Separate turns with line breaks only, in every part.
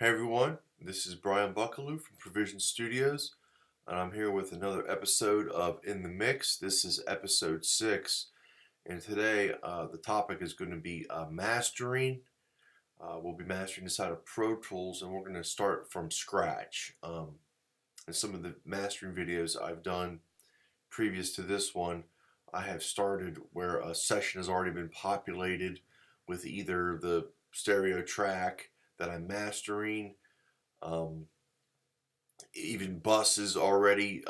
Hey everyone, this is Brian Buckalew from Provision Studios, and I'm here with another episode of In the Mix. This is episode 6, and today the topic is going to be mastering. We'll be mastering inside of Pro Tools, and we're going to start from scratch. And some of the mastering videos I've done previous to this one, I have started where a session has already been populated with either the stereo track that I'm mastering, even buses already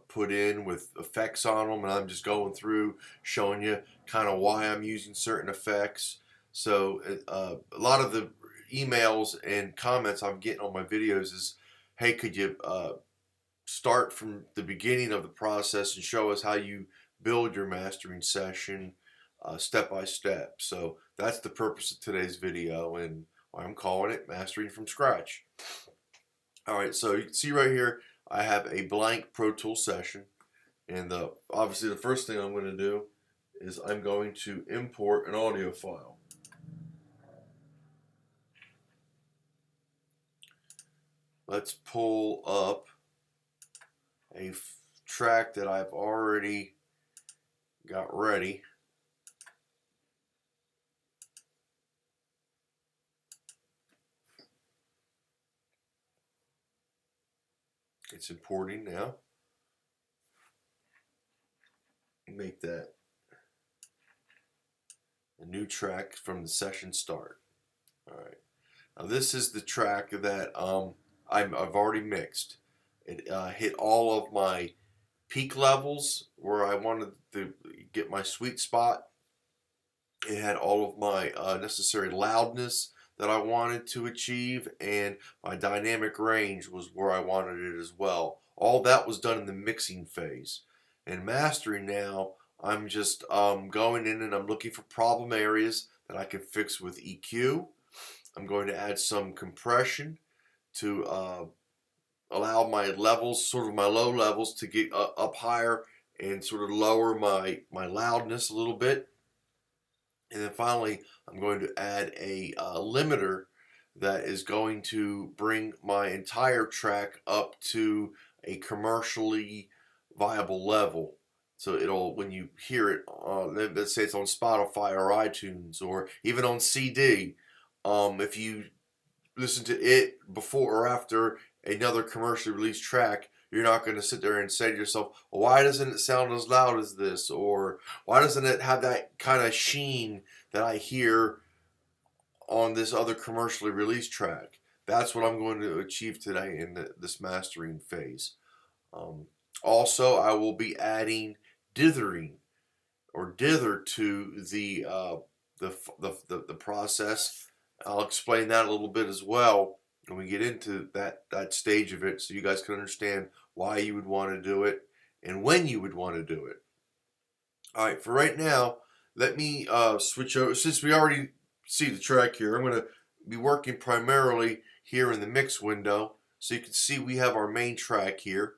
put in with effects on them, and I'm just going through showing you kind of why I'm using certain effects. So a lot of the emails and comments I'm getting on my videos is, hey, could you start from the beginning of the process and show us how you build your mastering session step by step. So that's the purpose of today's video, and I'm calling it Mastering from Scratch. Alright, so you can see right here I have a blank Pro Tools session, and obviously the first thing I'm going to do is I'm going to import an audio file. Let's pull up a track that I've already got ready. It's importing now. Make that a new track from the session start. Alright, now this is the track that I've already mixed. It hit all of my peak levels where I wanted to get my sweet spot. It had all of my necessary loudness that I wanted to achieve, and my dynamic range was where I wanted it as well. All that was done in the mixing phase. And mastering now, I'm just going in and I'm looking for problem areas that I can fix with EQ. I'm going to add some compression to allow my levels, sort of my low levels, to get up higher and sort of lower my loudness a little bit. And then finally, I'm going to add a limiter that is going to bring my entire track up to a commercially viable level. So it'll, when you hear it, let's say it's on Spotify or iTunes or even on CD, if you listen to it before or after another commercially released track, you're not going to sit there and say to yourself, well, why doesn't it sound as loud as this? Or why doesn't it have that kind of sheen that I hear on this other commercially released track? That's what I'm going to achieve today in this mastering phase. Also, I will be adding dithering or dither to the process. I'll explain that a little bit as well when we get into that stage of it, so you guys can understand why you would want to do it and when you would want to do it. Alright, for right now, let me switch over. Since we already see the track here, I'm going to be working primarily here in the mix window. So you can see we have our main track here.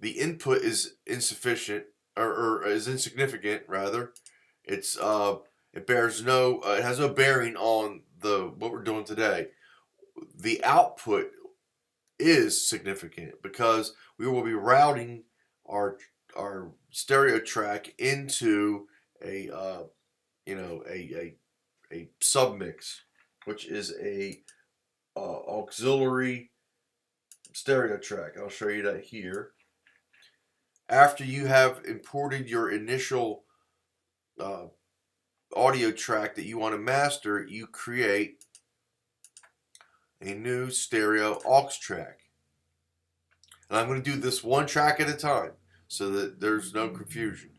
The input is insufficient, or is insignificant rather. It's it bears no, it has no bearing on what we're doing today. The output is significant because we will be routing our stereo track into a a submix, which is a auxiliary stereo track. I'll show you that here. After you have imported your initial audio track that you want to master, you create a new stereo aux track. And I'm going to do this one track at a time so that there's no confusion.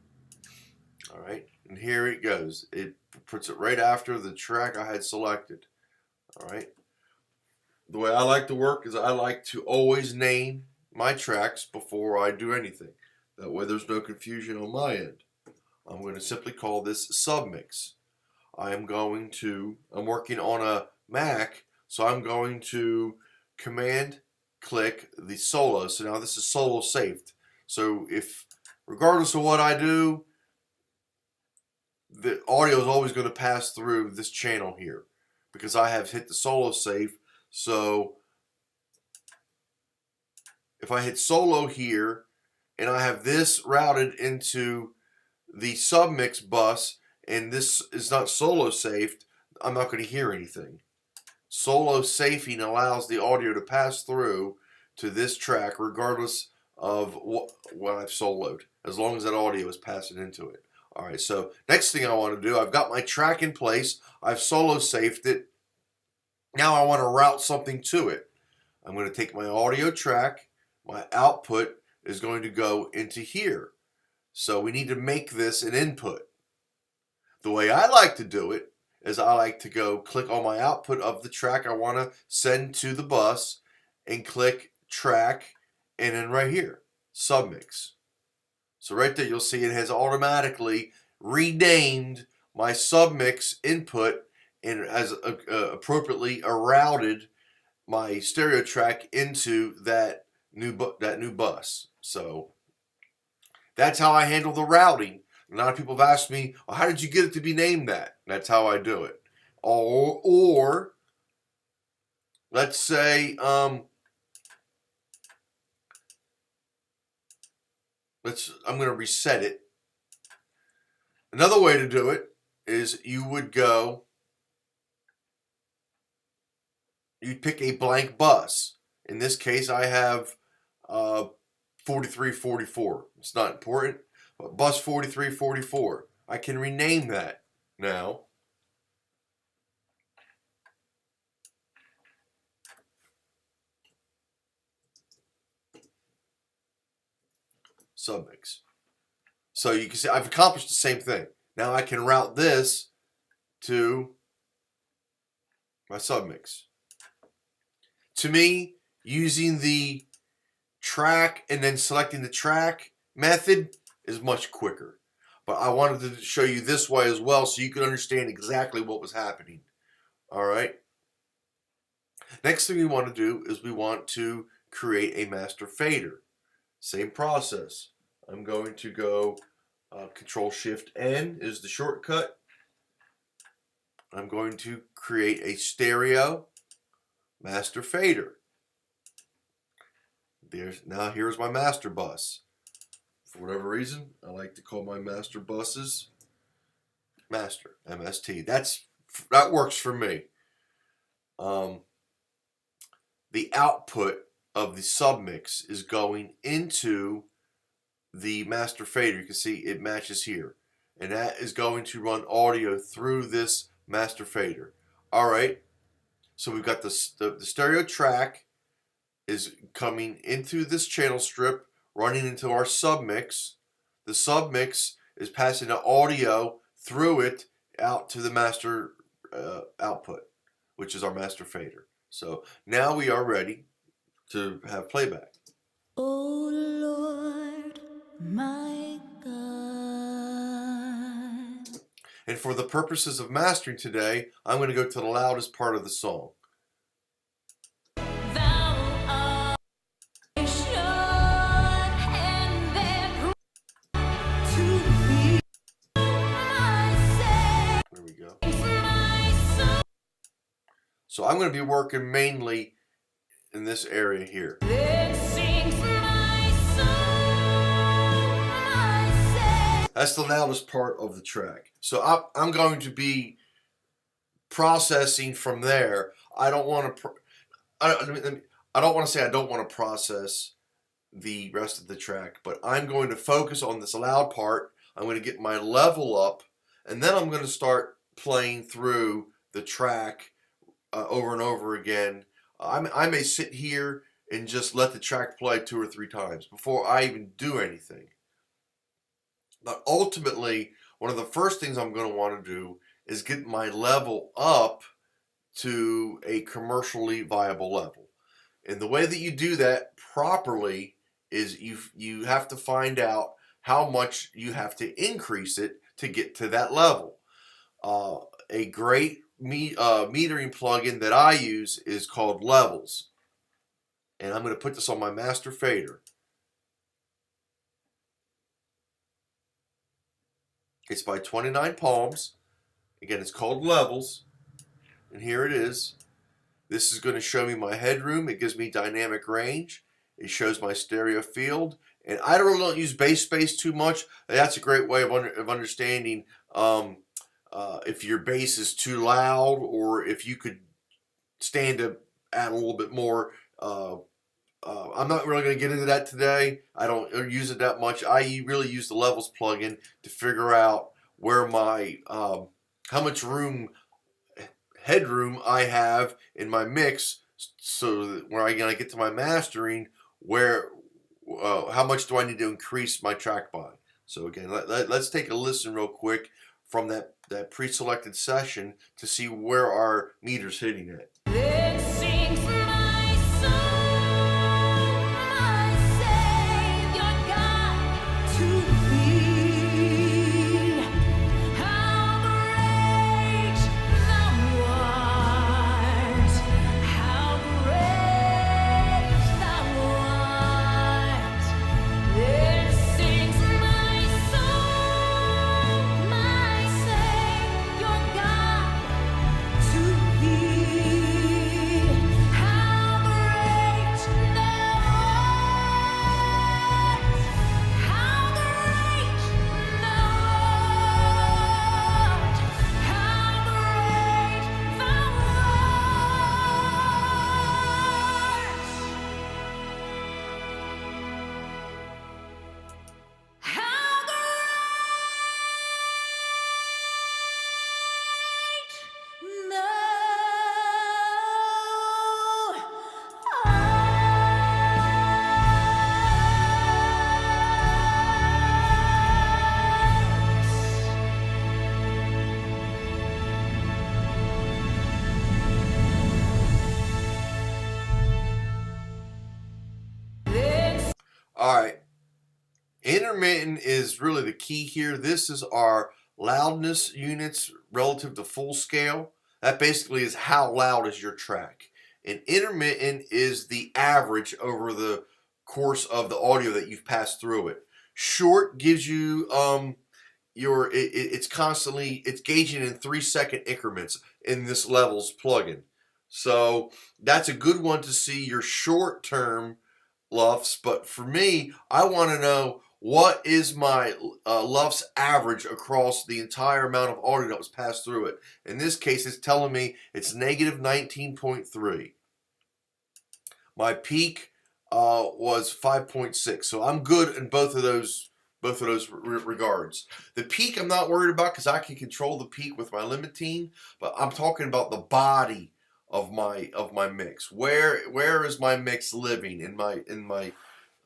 Alright, and here it goes. It puts it right after the track I had selected. Alright, the way I like to work is I like to always name my tracks before I do anything. That way there's no confusion on my end. I'm going to simply call this submix. I'm working on a Mac, so I'm going to command click the solo. So now this is solo saved. So if, regardless of what I do, the audio is always going to pass through this channel here because I have hit the solo save So if I hit solo here and I have this routed into the submix bus and this is not solo safed, I'm not going to hear anything. Solo safing allows the audio to pass through to this track regardless of what I've soloed, as long as that audio is passing into it. All right, so next thing I want to do, I've got my track in place, I've solo safed it. Now I want to route something to it. I'm going to take my audio track, my output is going to go into here. So we need to make this an input. The way I like to do it is I like to go click on my output of the track I want to send to the bus and click track and then right here, submix. So right there you'll see it has automatically renamed my submix input and has appropriately routed my stereo track into that new bus. So that's how I handle the routing. A lot of people have asked me, well, how did you get it to be named that? That's how I do it. Or let's say, I'm going to reset it. Another way to do it is you'd pick a blank bus. In this case, I have 4344. It's not important, but bus 4344. I can rename that now. Submix. So you can see I've accomplished the same thing. Now I can route this to my submix. To me, using the track and then selecting the track method is much quicker. But I wanted to show you this way as well so you can understand exactly what was happening. All right. Next thing we want to do is we want to create a master fader. Same process. I'm going to go Control-Shift-N is the shortcut. I'm going to create a stereo master fader. Here's my master bus. For whatever reason, I like to call my master buses master, MST. That works for me. The output of the submix is going into the master fader. You can see it matches here. And that is going to run audio through this master fader. All right. So we've got the stereo track is coming into this channel strip, running into our submix. The submix is passing the audio through it out to the master output, which is our master fader. So now we are ready to have playback.
Oh Lord, my God.
And for the purposes of mastering today, I'm going to go to the loudest part of the song. There we go. So I'm going to be working mainly in this area here. That's the loudest part of the track. So I'm going to be processing from there. I don't want to. I don't want to say I don't want to process the rest of the track, but I'm going to focus on this loud part. I'm going to get my level up, and then I'm going to start playing through the track over and over again. I may sit here and just let the track play 2 or 3 times before I even do anything. But ultimately, one of the first things I'm going to want to do is get my level up to a commercially viable level. And the way that you do that properly is you have to find out how much you have to increase it to get to that level. A great metering plugin that I use is called Levels. And I'm going to put this on my master fader. It's by 29 Palms. Again, it's called Levels. And here it is. This is going to show me my headroom. It gives me dynamic range. It shows my stereo field. And I really don't use bass space too much. That's a great way of understanding if your bass is too loud, or if you could stand to add a little bit more. I'm not really going to get into that today. I don't use it that much. I really use the levels plugin to figure out where my how much headroom I have in my mix, so that when I get to my mastering, where how much do I need to increase my track by. So again, let's take a listen real quick from that pre-selected session to see where our meter's hitting at.
It sings my soul, my Savior God, to thee. How great thou art! How great thou art! It sings my soul, my Savior God, to thee. How great thou art! How great thou art! How great thou art! How great
All right, intermittent is really the key here. This is our loudness units relative to full scale. That basically is how loud is your track. And intermittent is the average over the course of the audio that you've passed through it. Short gives you it's gauging in 3-second increments in this levels plugin. So that's a good one to see your short term LUFS. But for me, I want to know what is my LUFS average across the entire amount of audio that was passed through it. In this case, it's telling me it's negative 19.3. My peak was 5.6, so I'm good in both of those regards. The peak I'm not worried about because I can control the peak with my limiting, but I'm talking about the body of my mix. Where is my mix living in my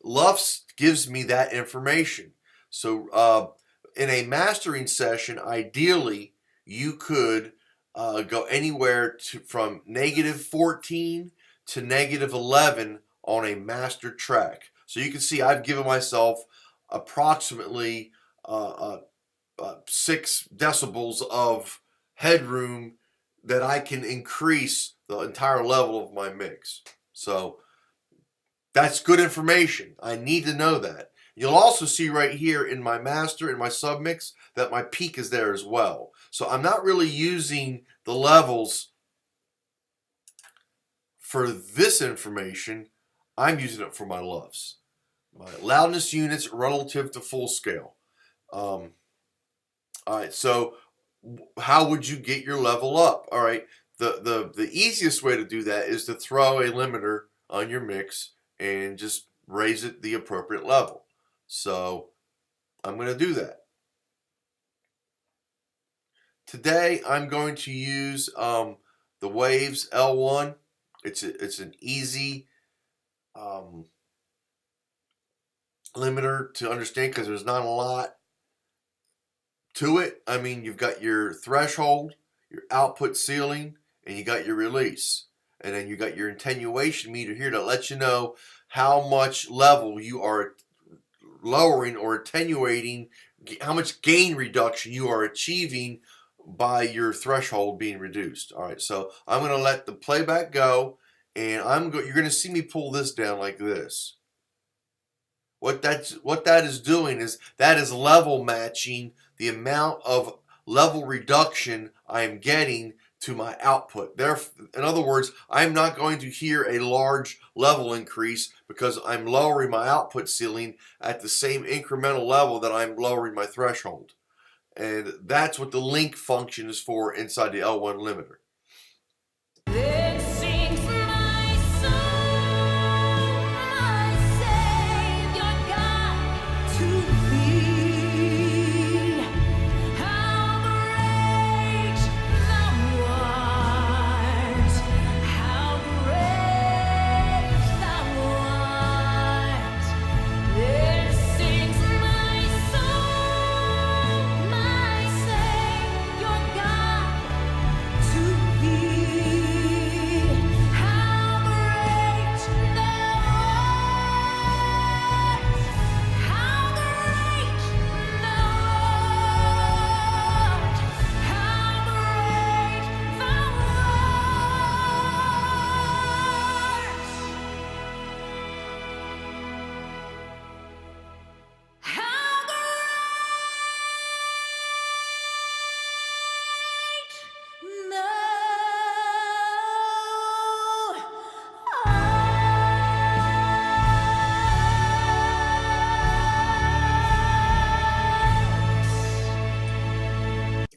LUFS gives me that information. So in a mastering session, ideally you could go anywhere from negative 14 to negative 11 on a master track. So you can see I've given myself approximately 6 decibels of headroom that I can increase the entire level of my mix. So that's good information. I need to know that. You'll also see right here in my master, in my submix, that my peak is there as well. So I'm not really using the levels for this information. I'm using it for my LUFS. My loudness units relative to full scale. All right, so how would you get your level up? All right, the easiest way to do that is to throw a limiter on your mix and just raise it the appropriate level. So I'm going to do that. Today I'm going to use the Waves L1. It's an easy limiter to understand because there's not a lot to it. I mean, you've got your threshold, your output ceiling, and you got your release. And then you got your attenuation meter here to let you know how much level you are lowering or attenuating, how much gain reduction you are achieving by your threshold being reduced. All right, so I'm going to let the playback go, and you're going to see me pull this down like this. What that is doing is that is level matching the amount of level reduction I am getting to my output. In other words, I'm not going to hear a large level increase because I'm lowering my output ceiling at the same incremental level that I'm lowering my threshold. And that's what the link function is for inside the L1 limiter.
Then sings my soul, my Savior God, to thee. How great thou art! How great thou art! Then sings my soul, my Savior God, to thee. How great thou art! How great thou art! How great thou art! How great thou art!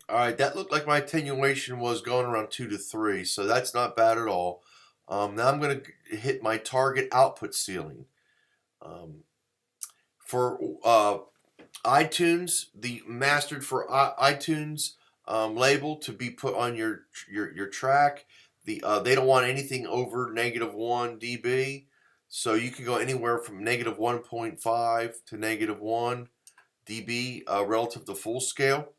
All right, that looked like my attenuation was going around 2 to 3, so that's not bad at all. Now I'm going to hit my target output ceiling. For iTunes, the mastered for iTunes label to be put on your track, they don't want anything over -1 dB, so you can go anywhere from -1.5 to -1 dB relative to full scale.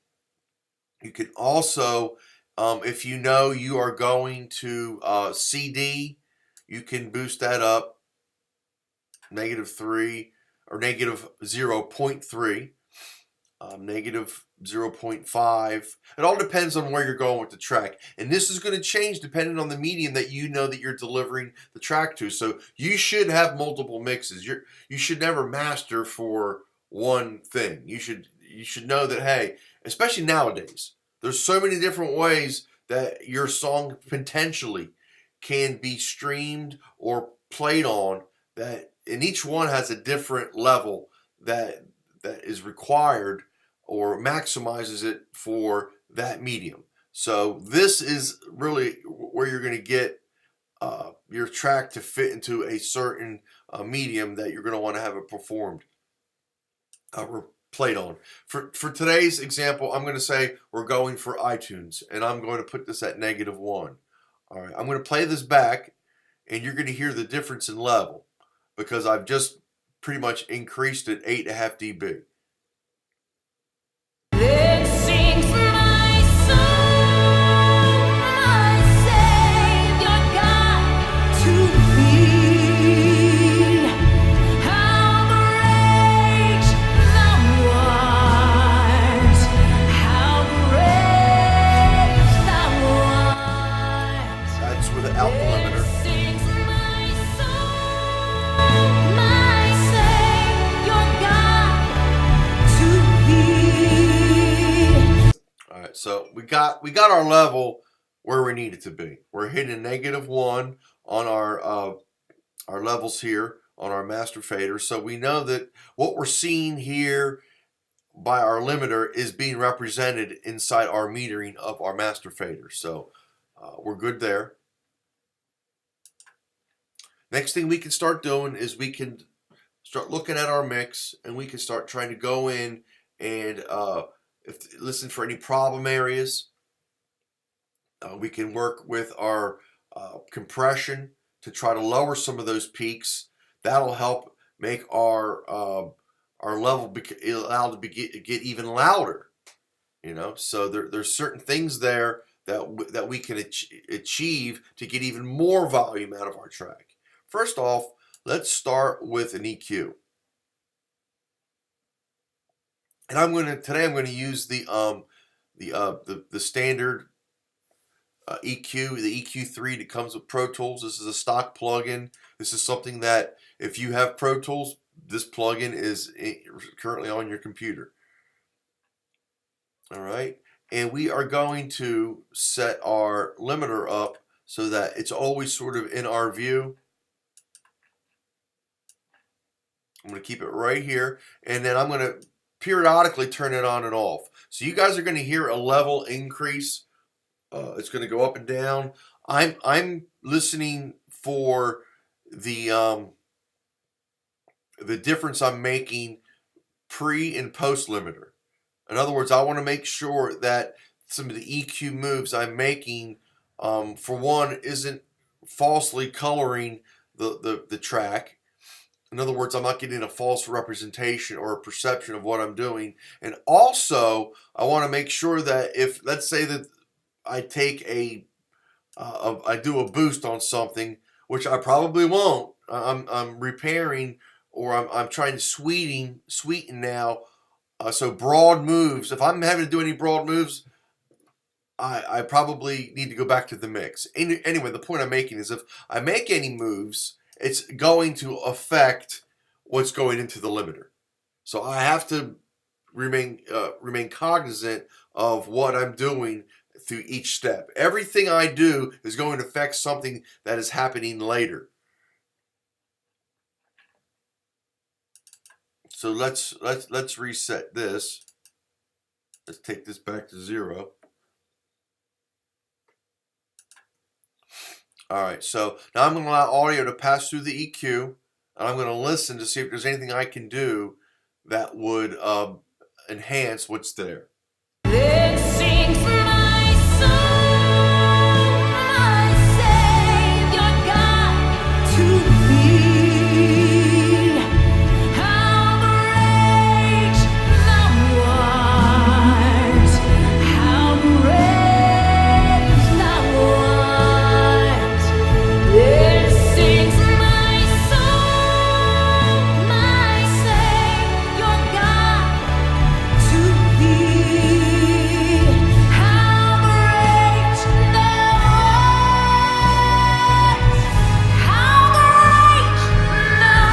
You can also, if you know you are going to CD, you can boost that up -3 or -0.3, -0.5. It all depends on where you're going with the track. And this is going to change depending on the medium that you know that you're delivering the track to. So you should have multiple mixes. You should never master for one thing. You should know that, hey, especially nowadays, there's so many different ways that your song potentially can be streamed or played on, and each one has a different level that is required or maximizes it for that medium. So this is really where you're going to get your track to fit into a certain medium that you're going to want to have it performed or played on. For today's example, I'm going to say we're going for iTunes, and I'm going to put this at -1. All right, I'm going to play this back, and you're going to hear the difference in level because I've just pretty much increased it 8.5 dB.
Then sings my soul, my Savior God, to thee. How great thou art! How great thou art!
That's without the limiter.
Sings my soul, my Savior God, to thee.
All right, so we got our level where we need it to be. We're hitting -1 on our levels here on our master fader. So we know that what we're seeing here by our limiter is being represented inside our metering of our master fader. So we're good there. Next thing we can start doing is we can start looking at our mix, and we can start trying to go in and listen for any problem areas. We can work with our compression to try to lower some of those peaks. That'll help make our level allowed to get even louder. So there's certain things there that we can achieve to get even more volume out of our track. First off, let's start with an EQ. And today I'm going to use the standard EQ, the EQ3 that comes with Pro Tools. This is a stock plugin. This is something that if you have Pro Tools, this plugin is currently on your computer. All right, and we are going to set our limiter up so that it's always sort of in our view. I'm going to keep it right here, and then I'm going to periodically turn it on and off. So you guys are going to hear a level increase. It's going to go up and down. I'm listening for the difference I'm making pre and post limiter. In other words, I want to make sure that some of the EQ moves I'm making, for one, isn't falsely coloring the track. In other words, I'm not getting a false representation or a perception of what I'm doing. And also, I want to make sure that if, let's say that I take I do a boost on something, which I probably won't. I'm repairing, or I'm trying to sweeten now. So broad moves. If I'm having to do any broad moves, I probably need to go back to the mix. Anyway, the point I'm making is if I make any moves, it's going to affect what's going into the limiter. So I have to remain cognizant of what I'm doing through each step. Everything I do is going to affect something that is happening later. So let's reset this. Let's take this back to 0. All right, so now I'm going to allow audio to pass through the EQ, and I'm going to listen to see if there's anything I can do that would enhance what's there.
It sings my soul, my Savior God, to thee. How great thou art! How great thou art! It sings my soul, my Savior God, to thee. How great thou art! How great thou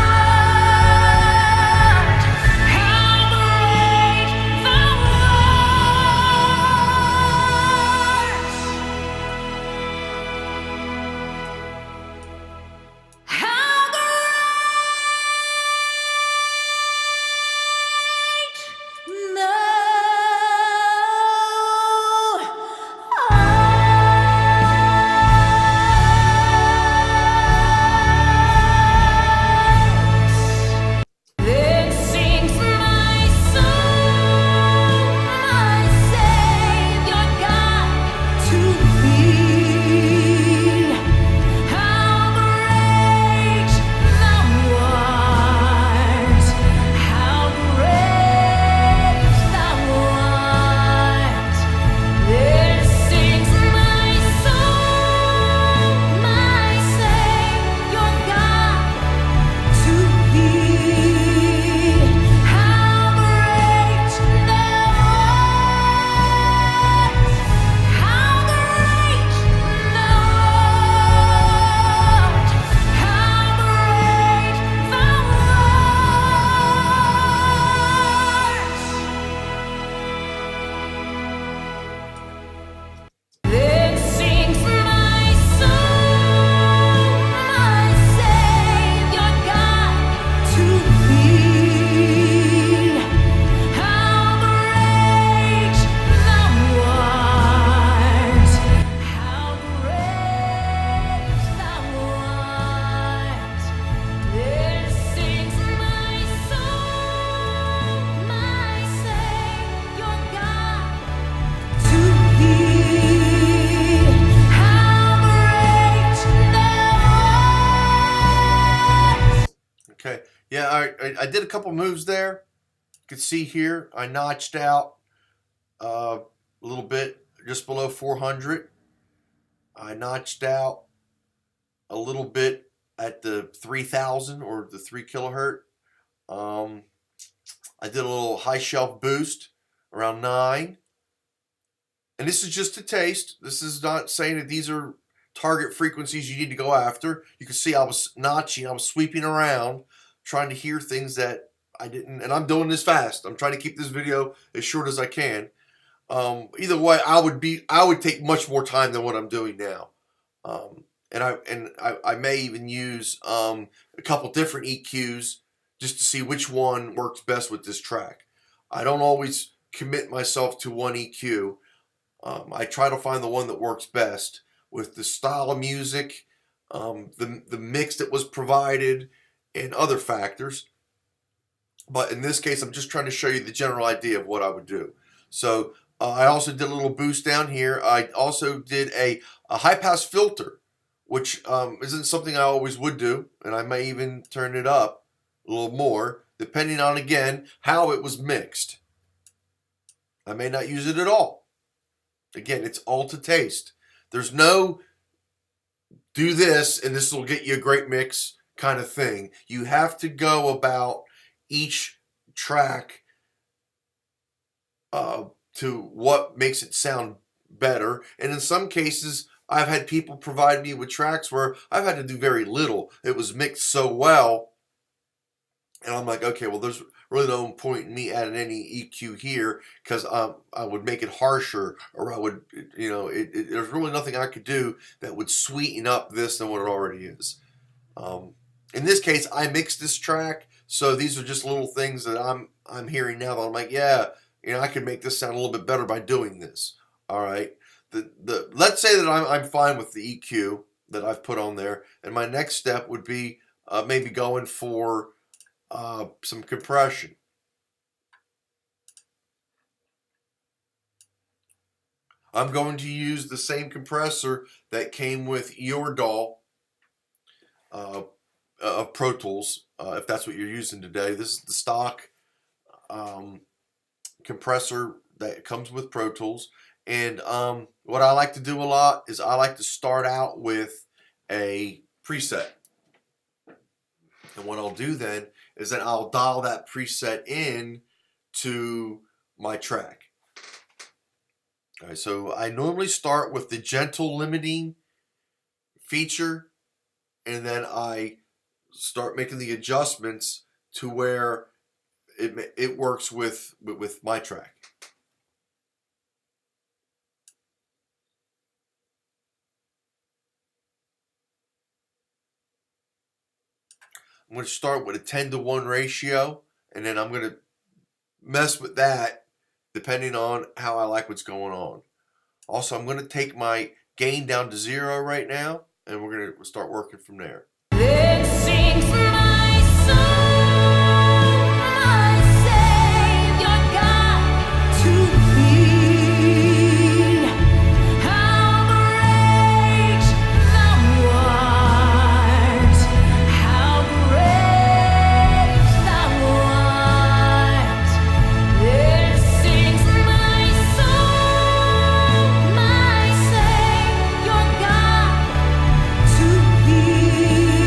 art! How great thou art! How great thou art! Then sings my soul, my Savior God, to thee. How great thou art! How great thou art! Then sings my soul, my Savior God, to thee. How great thou art! How great thou art! How great thou art! Then sings my soul, my Savior God, to thee. How great thou art! How great thou art! Then sings my soul, my Savior God, to thee. How great thou art!
Okay, yeah, I did a couple moves there. You can see here I notched out a little bit just below 400. I notched out a little bit at the 3000 or the 3 kilohertz. I did a little high shelf boost around 9. And this is just a taste. This is not saying that these are target frequencies you need to go after. You can see I was notching, I was sweeping around, trying to hear things that I didn't, and I'm doing this fast. I'm trying to keep this video as short as I can. Either way, I would take much more time than what I'm doing now. And I may even use a couple different EQs just to see which one works best with this track. I don't always commit myself to one EQ. I try to find the one that works best with the style of music, the mix that was provided, and other factors. But in this case, I'm just trying to show you the general idea of what I would do. So I also did a little boost down here. I also did a high-pass filter, which isn't something I always would do, and I may even turn it up a little more, depending on, again, how it was mixed. I may not use it at all. Again, it's all to taste. There's no do this and this will get you a great mix kind of thing. You have to go about each track to what makes it sound better. And in some cases, I've had people provide me with tracks where I've had to do very little. It was mixed so well. And I'm like, okay, well, there's really no point in me adding any EQ here because I would make it harsher, or I would, there's really nothing I could do that would sweeten up this than what it already is. In this case, I mixed this track, so these are just little things that I'm hearing now that I'm like, yeah, I could make this sound a little bit better by doing this. All right. Let's say that I'm fine with the EQ that I've put on there, and my next step would be maybe going for some compression. I'm going to use the same compressor that came with your DAW of Pro Tools, if that's what you're using today. This is the stock compressor that comes with Pro Tools. And what I like to do a lot is I like to start out with a preset. And what I'll do then is that I'll dial that preset in to my track. All right, so I normally start with the gentle limiting feature, and then I start making the adjustments to where it works with my track. I'm going to start with a 10-to-1 ratio, and then I'm going to mess with that depending on how I like what's going on. Also, I'm going to take my gain down to 0 right now, and we're going to start working from there.
It sings my soul, my Savior God to thee. How great thou art, how great thou art. It sings my soul, my Savior God to thee.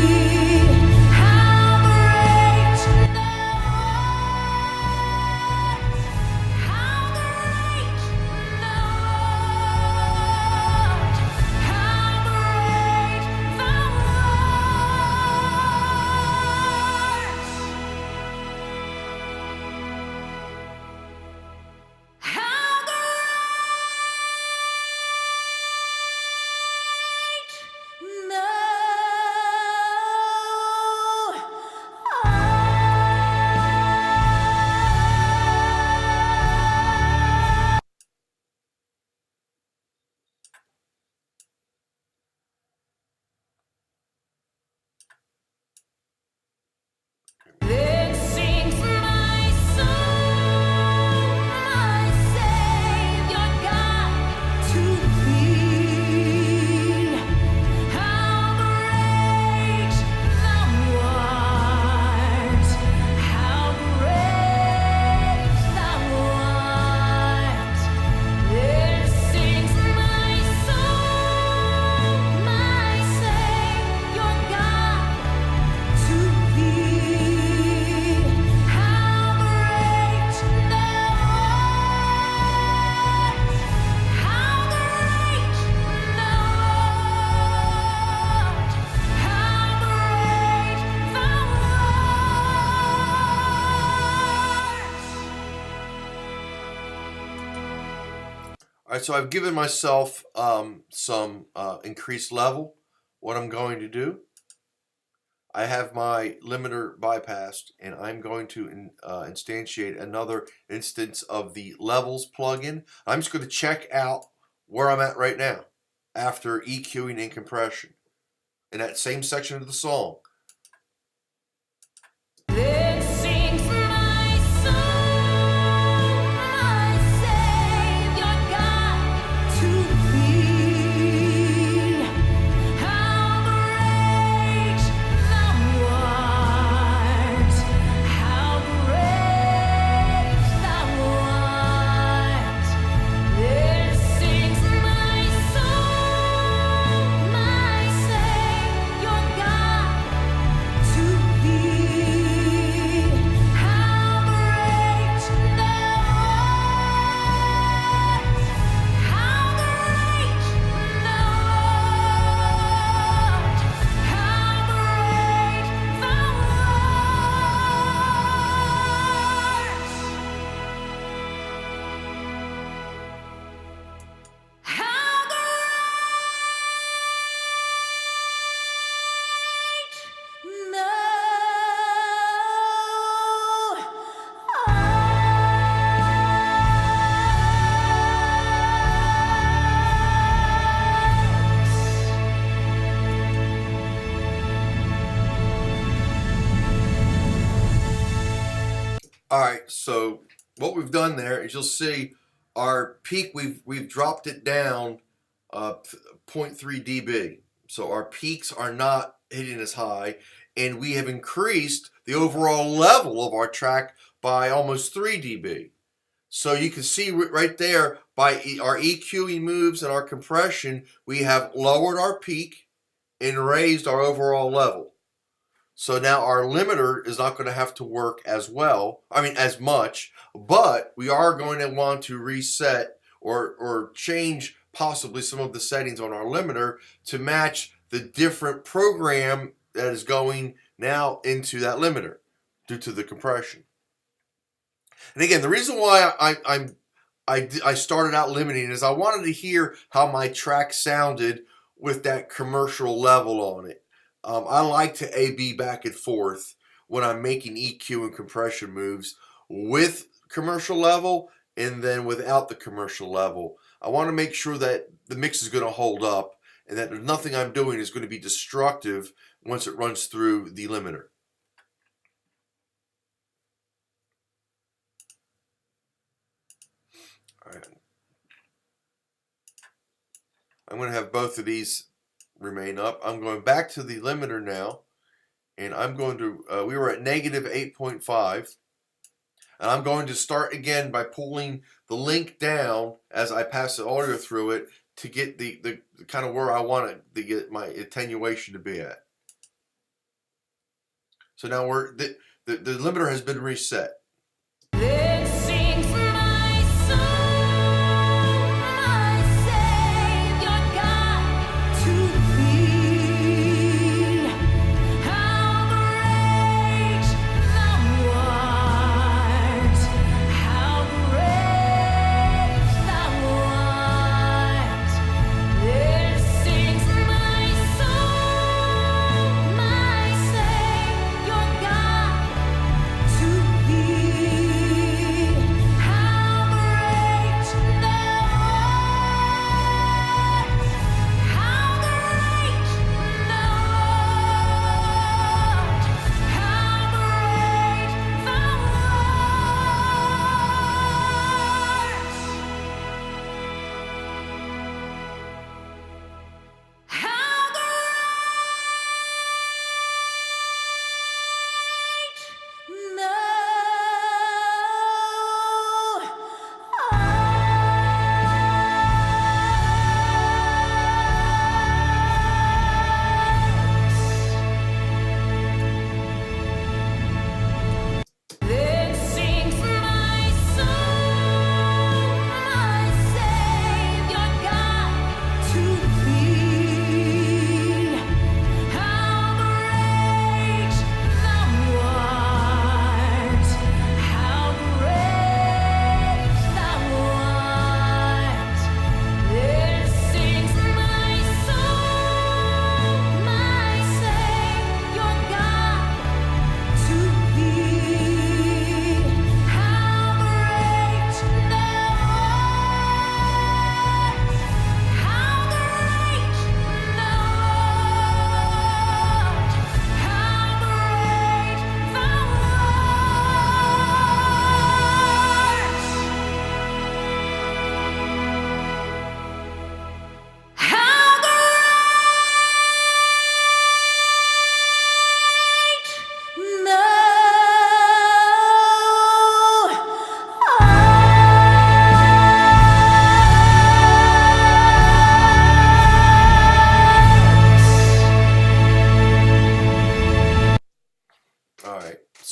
All right, so I've given myself some increased level. What I'm going to do, I have my limiter bypassed, and I'm going to instantiate another instance of the levels plugin. I'm just going to check out where I'm at right now after EQing and compression in that same section of the song.
Then sings my soul, my Savior God, to thee. How great thou art! How great thou art! Then sings my soul, my Savior God, to thee. How great thou art! How great thou art! How great thou art! How great thou
All right, so what we've done there is you'll see our peak, we've dropped it down 0.3 dB. So our peaks are not hitting as high, and we have increased the overall level of our track by almost 3 dB. So you can see right there by our EQing moves and our compression, we have lowered our peak and raised our overall level. So now our limiter is not going to have to work as much, but we are going to want to reset or change possibly some of the settings on our limiter to match the different program that is going now into that limiter due to the compression. And again, the reason why I started out limiting is I wanted to hear how my track sounded with that commercial level on it. I like to A/B back and forth when I'm making EQ and compression moves with commercial level and then without the commercial level. I want to make sure that the mix is going to hold up and that nothing I'm doing is going to be destructive once it runs through the limiter. All right. I'm going to have both of these remain up. I'm going back to the limiter now, and I'm going to, we were at negative 8.5, and I'm going to start again by pulling the link down as I pass the audio through it to get the kind of where I want it to get my attenuation to be at. So now the limiter has been reset.
Then sings my soul, my Savior God, to thee. How great thou art! How great thou art! Then sings my soul, my Savior God, to thee.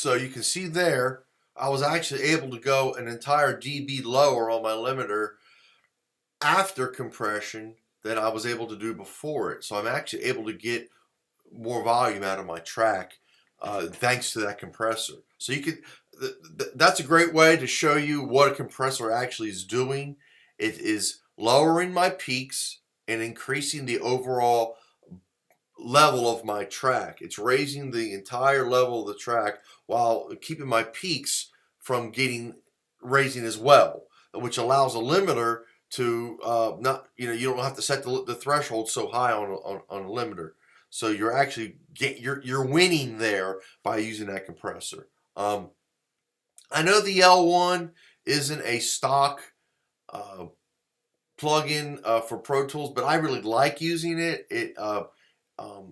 So you can see there, I was actually able to go an entire dB lower on my limiter after compression than I was able to do before it. So I'm actually able to get more volume out of my track thanks to that compressor. So you could, that's a great way to show you what a compressor actually is doing. It is lowering my peaks and increasing the overall level of my track. It's raising the entire level of the track while keeping my peaks from raising as well, which allows a limiter to not, you don't have to set the threshold so high on a limiter. So you're actually you're winning there by using that compressor. I know the L1 isn't a stock plug-in for Pro Tools, but I really like using it.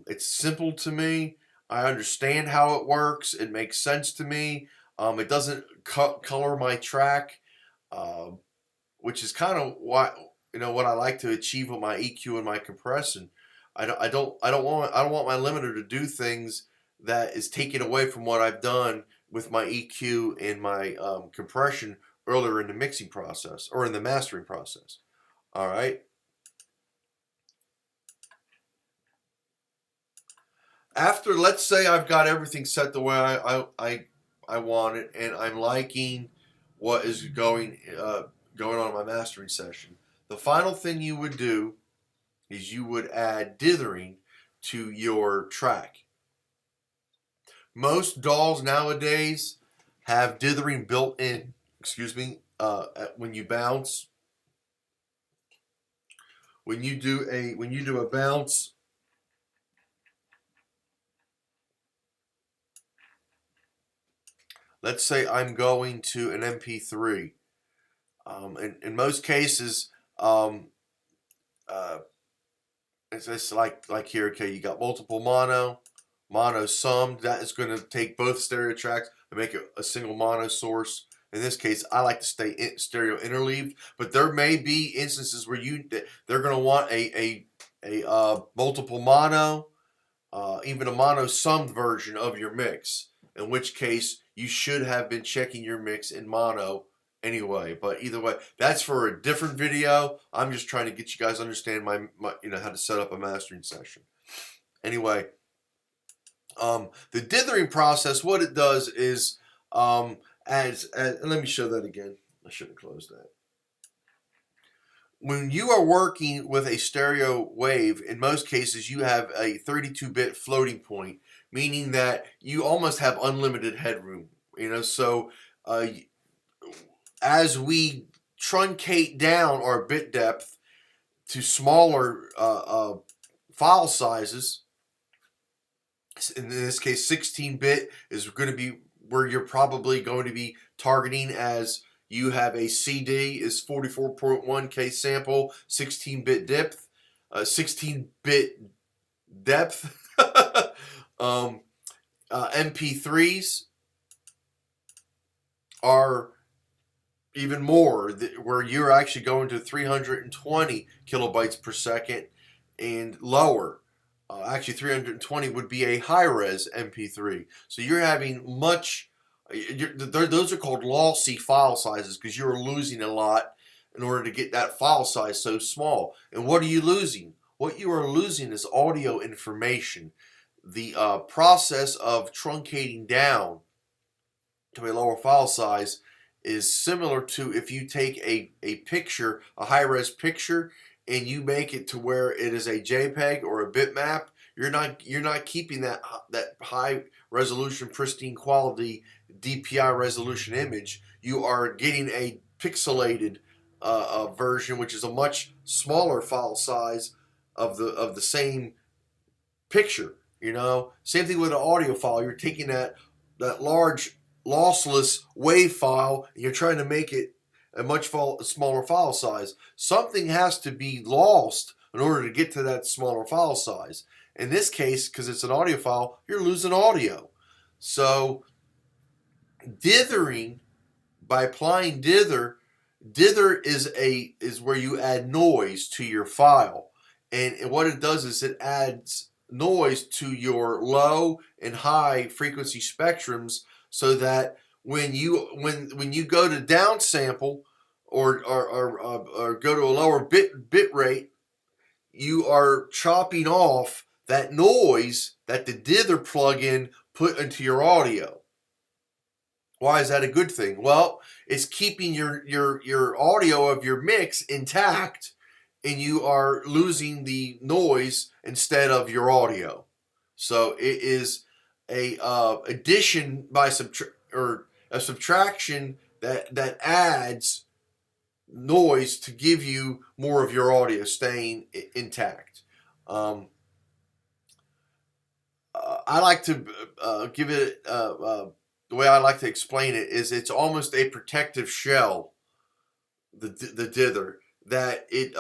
It's simple to me. I understand how it works. It makes sense to me. It doesn't color my track, which is kind of what I like to achieve with my EQ and my compression. I don't want my limiter to do things that is taken away from what I've done with my EQ and my compression earlier in the mixing process or in the mastering process. All right. After, let's say I've got everything set the way I want it, and I'm liking what is going on in my mastering session. The final thing you would do is you would add dithering to your track. Most DAWs nowadays have dithering built in. When you bounce. When you do a bounce, let's say I'm going to an MP3. In most cases, it's just like here. Okay, you got multiple mono summed. That is going to take both stereo tracks and make it a single mono source. In this case, I like to stay stereo interleaved, but there may be instances where they're going to want a multiple mono, even a mono summed version of your mix. In which case, you should have been checking your mix in mono anyway. But either way, that's for a different video. I'm just trying to get you guys to understand my how to set up a mastering session. Anyway, the dithering process, what it does is let me show that again. I should have closed that. When you are working with a stereo wave, in most cases you have a 32-bit floating point, meaning that you almost have unlimited headroom. So as we truncate down our bit depth to smaller file sizes, in this case 16-bit is going to be where you're probably going to be targeting, as you have a CD is 44.1K sample, 16-bit depth, 16-bit depth. MP3s are even more, where you're actually going to 320 kilobytes per second and lower. Actually, 320 would be a high-res MP3. So you're having those are called lossy file sizes, because you're losing a lot in order to get that file size so small. And what are you losing? What you are losing is audio information. The process of truncating down to a lower file size is similar to if you take a picture, a high-res picture, and you make it to where it is a JPEG or a bitmap. You're not keeping that high resolution, pristine quality DPI resolution image. You are getting a pixelated version, which is a much smaller file size of the same picture. Same thing with an audio file. You're taking that large lossless wave file and you're trying to make it a much smaller file size. Something has to be lost in order to get to that smaller file size. In this case, because it's an audio file, you're losing audio. So dithering, by applying dither is where you add noise to your file. And what it does is it adds noise to your low and high frequency spectrums so that when you go to downsample or go to a lower bit rate, you are chopping off that noise that the dither plugin put into your audio. Why is that a good thing? Well, it's keeping your audio of your mix intact, and you are losing the noise instead of your audio. So it is a addition by or a subtraction that adds noise to give you more of your audio staying intact. I like to give it the way I like to explain it is it's almost a protective shell, the dither, that it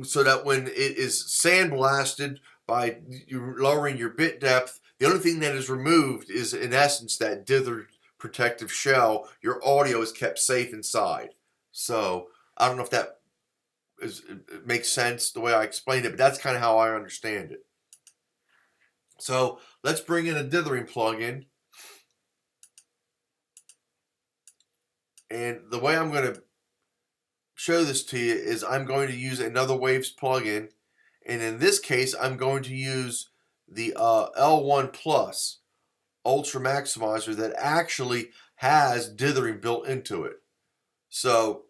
so that when it is sandblasted by you lowering your bit depth, the only thing that is removed is in essence that dither protective shell. Your audio is kept safe inside. So I don't know if that it makes sense the way I explained it, but that's kind of how I understand it. So let's bring in a dithering plugin. And the way I'm going to show this to you is I'm going to use another Waves plugin. And in this case, I'm going to use the L1 Plus Ultra Maximizer that actually has dithering built into it. So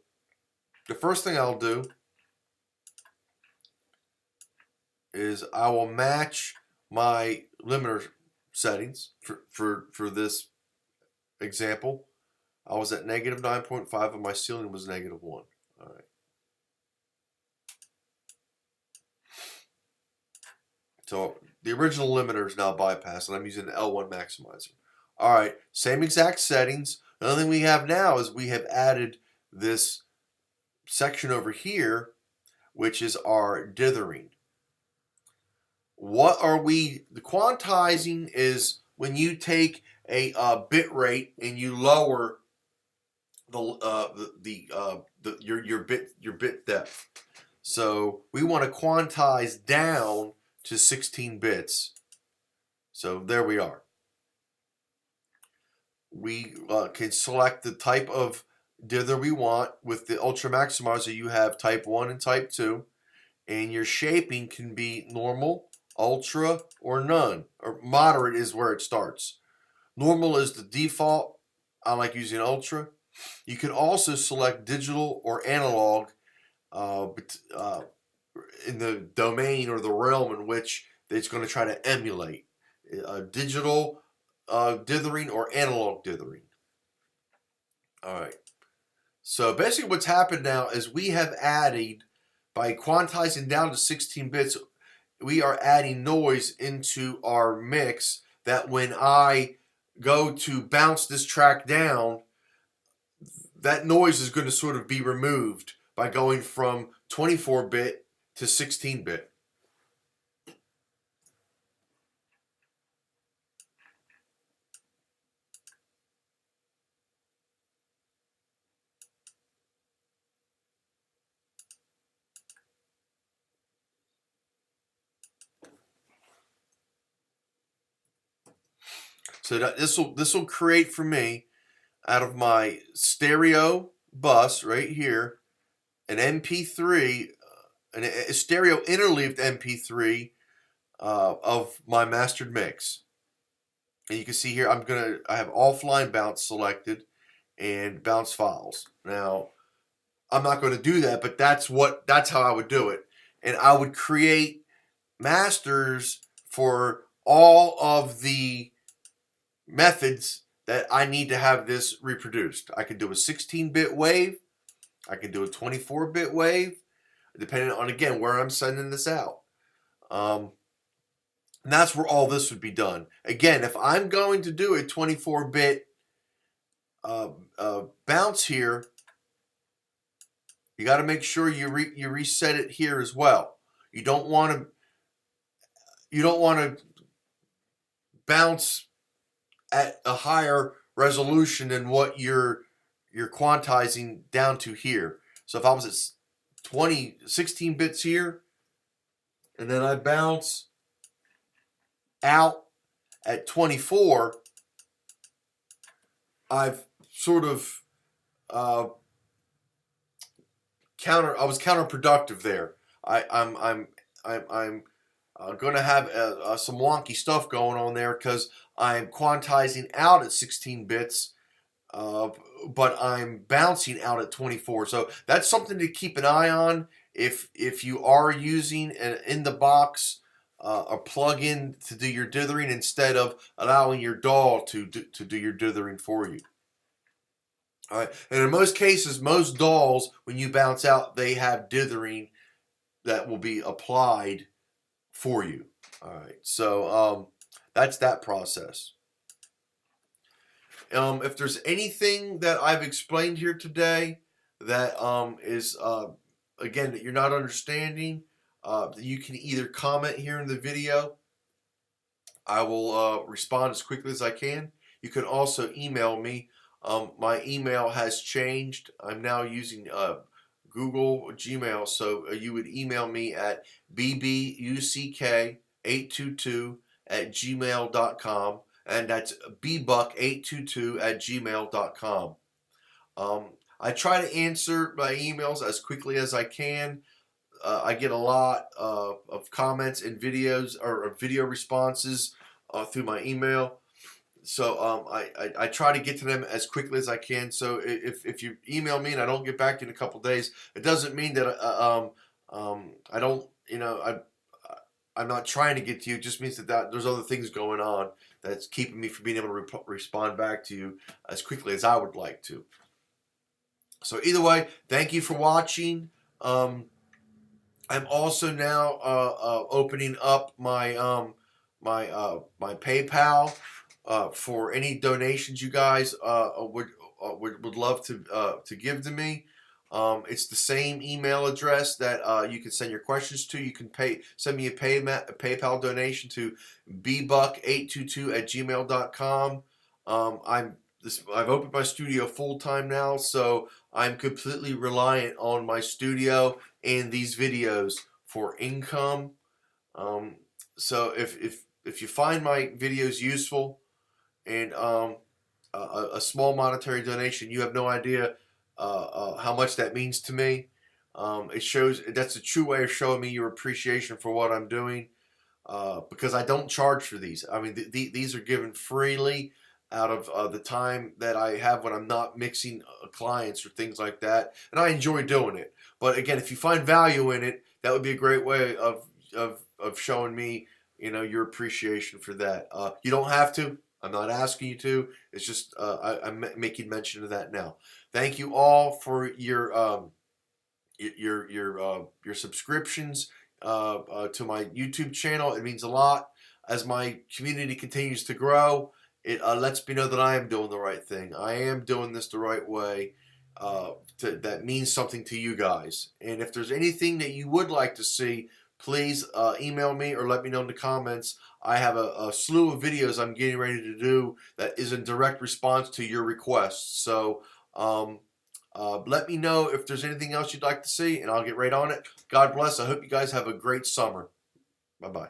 the first thing I'll do is I will match my limiter settings for this example. I was at negative 9.5 and my ceiling was negative 1. All right. So the original limiter is now bypassed and I'm using the L1 maximizer. All right, same exact settings. The only thing we have now is we have added this section over here, which is our dithering. What are we? The quantizing is when you take a bit rate and you lower your bit depth. So we want to quantize down to 16 bits. So there we are. We can select the type of dither we want. With the Ultra Maximizer, you have type 1 and type 2. And your shaping can be normal, ultra, or none. Or moderate is where it starts. Normal is the default. I like using ultra. You can also select digital or analog in the domain or the realm in which it's going to try to emulate. Digital dithering or analog dithering. All right. So basically what's happened now is we have added, by quantizing down to 16 bits, we are adding noise into our mix that when I go to bounce this track down, that noise is going to sort of be removed by going from 24-bit to 16-bit. So that this will create for me, out of my stereo bus right here, an MP3, a stereo interleaved MP3 of my mastered mix. And you can see here I have offline bounce selected and bounce files. Now I'm not going to do that, but that's how I would do it. And I would create masters for all of the methods that I need to have this reproduced. I can do a 16-bit wave. I can do a 24-bit wave, depending on, again, where I'm sending this out. And that's where all this would be done. Again, if I'm going to do a 24-bit bounce here, you got to make sure you reset it here as well. You don't want to bounce at a higher resolution than what you're quantizing down to here. So if I was at 16 bits here, and then I bounce out at 24, I've sort of uh, I was counterproductive there. I'm going to have some wonky stuff going on there because I'm quantizing out at 16 bits, uh, but I'm bouncing out at 24. So that's something to keep an eye on if you are using an in the box a plug-in to do your dithering instead of allowing your DAW to do your dithering for you. All right, and in most cases, most DAWs, when you bounce out, they have dithering that will be applied for you. All right, so that's that process. If there's anything that I've explained here today that is again that you're not understanding, you can either comment here in the video. I will respond as quickly as I can. You can also email me. My email has changed. I'm now using Google Gmail, so you would email me at bbuck822@gmail.com, and that's bbuck822@gmail.com. I try to answer my emails as quickly as I can. I get a lot of comments and videos or video responses through my email. So I try to get to them as quickly as I can. So if you email me and I don't get back to you in a couple days, it doesn't mean that I don't, I'm not trying to get to you. It just means that there's other things going on that's keeping me from being able to respond back to you as quickly as I would like to. So either way, thank you for watching. I'm also now opening up my my PayPal for any donations you guys would love to give to me. It's the same email address that you can send your questions to. You can send me a PayPal donation to bbuck822@gmail.com. I've opened my studio full time now, so I'm completely reliant on my studio and these videos for income. So if you find my videos useful and a small monetary donation, you have no idea how much that means to me. It shows that's a true way of showing me your appreciation for what I'm doing. Because I don't charge for these. I mean, these are given freely out of the time that I have when I'm not mixing clients or things like that, and I enjoy doing it. But again, if you find value in it, that would be a great way of showing me, your appreciation for that. You don't have to. I'm not asking you to. It's just I'm making mention of that now. Thank you all for your subscriptions to my YouTube channel. It means a lot. As my community continues to grow, it lets me know that I am doing the right thing. I am doing this the right way. That means something to you guys. And if there's anything that you would like to see, please email me or let me know in the comments. I have a slew of videos I'm getting ready to do that is in direct response to your requests. So let me know if there's anything else you'd like to see, and I'll get right on it. God bless. I hope you guys have a great summer. Bye-bye.